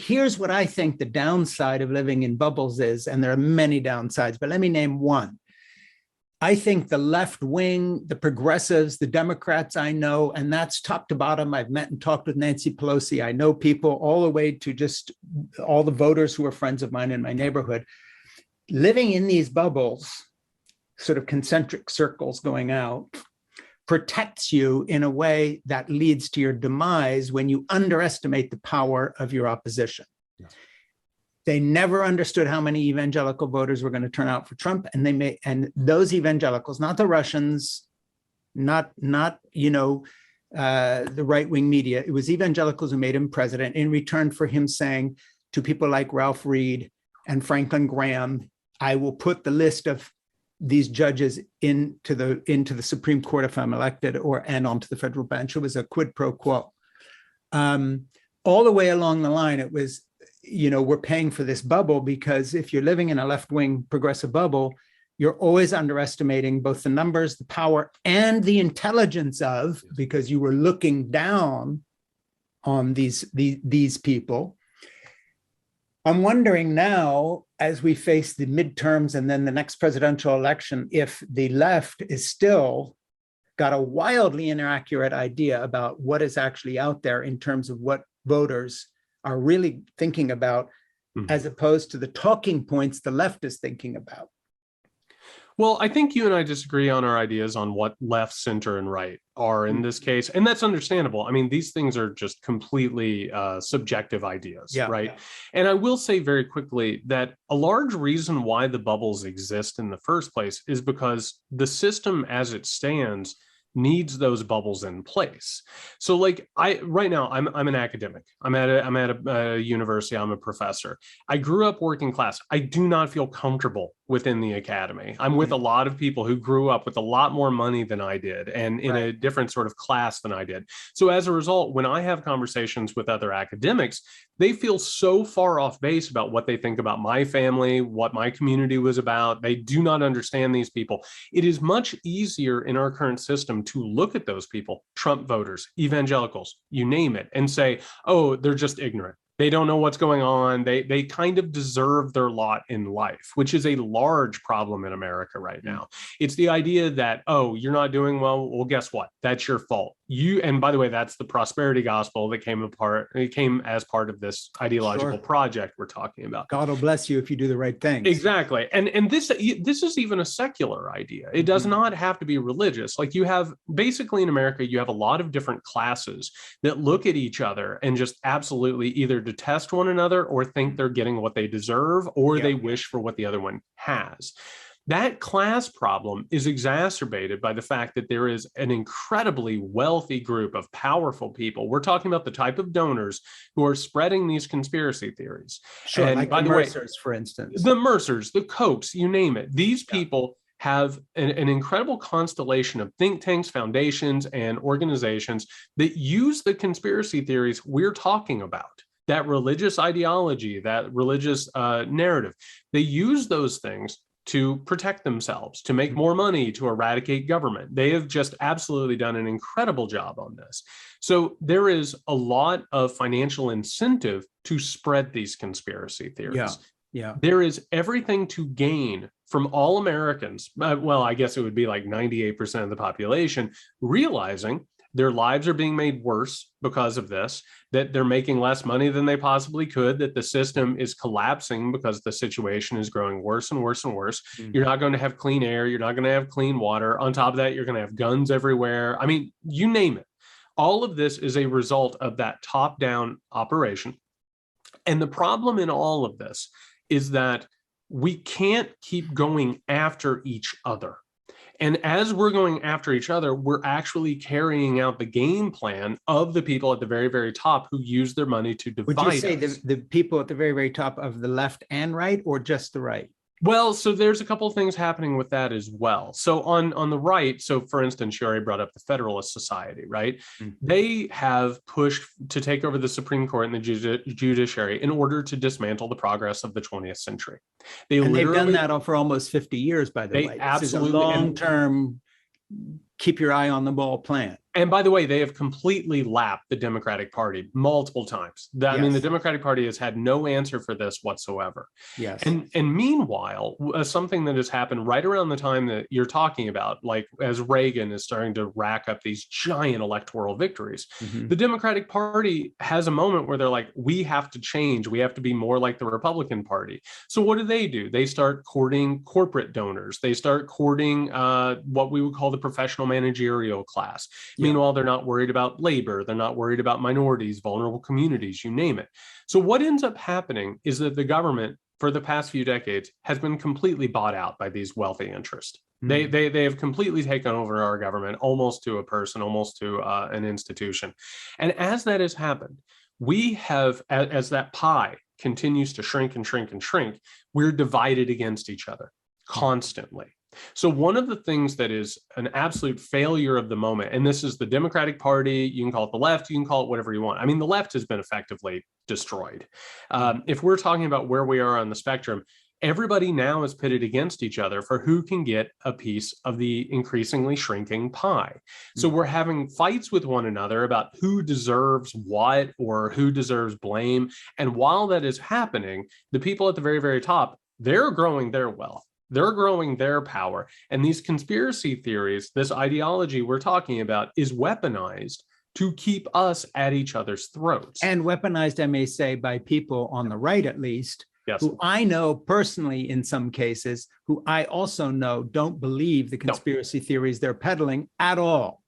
here's what I think the downside of living in bubbles is, and there are many downsides, but let me name one. I think the left wing, the progressives, the Democrats I know, and that's top to bottom. I've met and talked with Nancy Pelosi. I know people all the way to just all the voters who are friends of mine in my neighborhood. Living in these bubbles, sort of concentric circles going out, protects you in a way that leads to your demise when you underestimate the power of your opposition. Yeah. They never understood how many evangelical voters were going to turn out for Trump, and those evangelicals, not the Russians, not the right-wing media. It was evangelicals who made him president in return for him saying to people like Ralph Reed and Franklin Graham, "I will put the list of these judges into the Supreme Court if I'm elected, and onto the federal bench." It was a quid pro quo. All the way along the line, it was, we're paying for this bubble, because if you're living in a left-wing progressive bubble, you're always underestimating both the numbers, the power, and the intelligence of, because you were looking down on these people. I'm wondering now, as we face the midterms and then the next presidential election, if the left is still got a wildly inaccurate idea about what is actually out there in terms of what voters are really thinking about, as opposed to the talking points the left is thinking about. Well, I think you and I disagree on our ideas on what left, center, and right are in this case. And that's understandable. I mean, these things are just completely subjective ideas, right? Yeah. And I will say very quickly that a large reason why the bubbles exist in the first place is because the system as it stands needs those bubbles in place. So like right now I'm an academic. I'm at a university. I'm a professor. I grew up working class. I do not feel comfortable within the academy. I'm with a lot of people who grew up with a lot more money than I did, and in a different sort of class than I did. So as a result, when I have conversations with other academics, they feel so far off base about what they think about my family, what my community was about. They do not understand these people. It is much easier in our current system to look at those people, Trump voters, evangelicals, you name it, and say, oh, they're just ignorant. They don't know what's going on. They kind of deserve their lot in life, which is a large problem in America right now. It's the idea that, oh, you're not doing well. Well, guess what? That's your fault. And by the way, that's the prosperity gospel that came as part of this ideological project we're talking about. God will bless you if you do the right things. Exactly. And this is even a secular idea. It does not have to be religious. Like, you have basically in America, you have a lot of different classes that look at each other and just absolutely either detest one another or think they're getting what they deserve, or they wish for what the other one has. That class problem is exacerbated by the fact that there is an incredibly wealthy group of powerful people. We're talking about the type of donors who are spreading these conspiracy theories. Sure, and like the Mercers, for instance. The Mercers, the Kochs, you name it. These people have an incredible constellation of think tanks, foundations, and organizations that use the conspiracy theories we're talking about. That religious ideology, that religious narrative. They use those things to protect themselves, to make more money, to eradicate government. They have just absolutely done an incredible job on this. So there is a lot of financial incentive to spread these conspiracy theories. Yeah. There is everything to gain from all Americans. Well, I guess it would be like 98% of the population realizing their lives are being made worse because of this, that they're making less money than they possibly could, that the system is collapsing because the situation is growing worse and worse and worse. You're not going to have clean air. You're not going to have clean water. On top of that, you're going to have guns everywhere. I mean, you name it. All of this is a result of that top-down operation. And the problem in all of this is that we can't keep going after each other. And as we're going after each other, we're actually carrying out the game plan of the people at the very, very top who use their money to divide us. Would you say the people at the very, very top of the left and right, or just the right? Well, so there's a couple of things happening with that as well. So on the right, so for instance, you already brought up the Federalist Society, right? They have pushed to take over the Supreme Court and the judiciary in order to dismantle the progress of the 20th century. They've done that for almost 50 years, by the way. Absolutely. This is a long-term, keep your eye on the ball plan. And by the way, they have completely lapped the Democratic Party multiple times. I mean, the Democratic Party has had no answer for this whatsoever. Yes. And meanwhile, something that has happened right around the time that you're talking about, like as Reagan is starting to rack up these giant electoral victories, the Democratic Party has a moment where they're like, we have to change. We have to be more like the Republican Party. So what do? They start courting corporate donors. They start courting what we would call the professional managerial class. Meanwhile, they're not worried about labor. They're not worried about minorities, vulnerable communities, you name it. So what ends up happening is that the government for the past few decades has been completely bought out by these wealthy interests. They have completely taken over our government, almost to a person, almost to an institution. And as that has happened, we have, as that pie continues to shrink and shrink and shrink, we're divided against each other constantly. So one of the things that is an absolute failure of the moment, and this is the Democratic Party, you can call it the left, you can call it whatever you want. I mean, the left has been effectively destroyed. If we're talking about where we are on the spectrum, everybody now is pitted against each other for who can get a piece of the increasingly shrinking pie. So we're having fights with one another about who deserves what or who deserves blame. And while that is happening, the people at the very, very top, they're growing their wealth. They're growing their power. And these conspiracy theories, this ideology we're talking about, is weaponized to keep us at each other's throats. And weaponized, I may say, by people on the right, at least, who I know personally in some cases, who I also know don't believe the conspiracy theories they're peddling at all.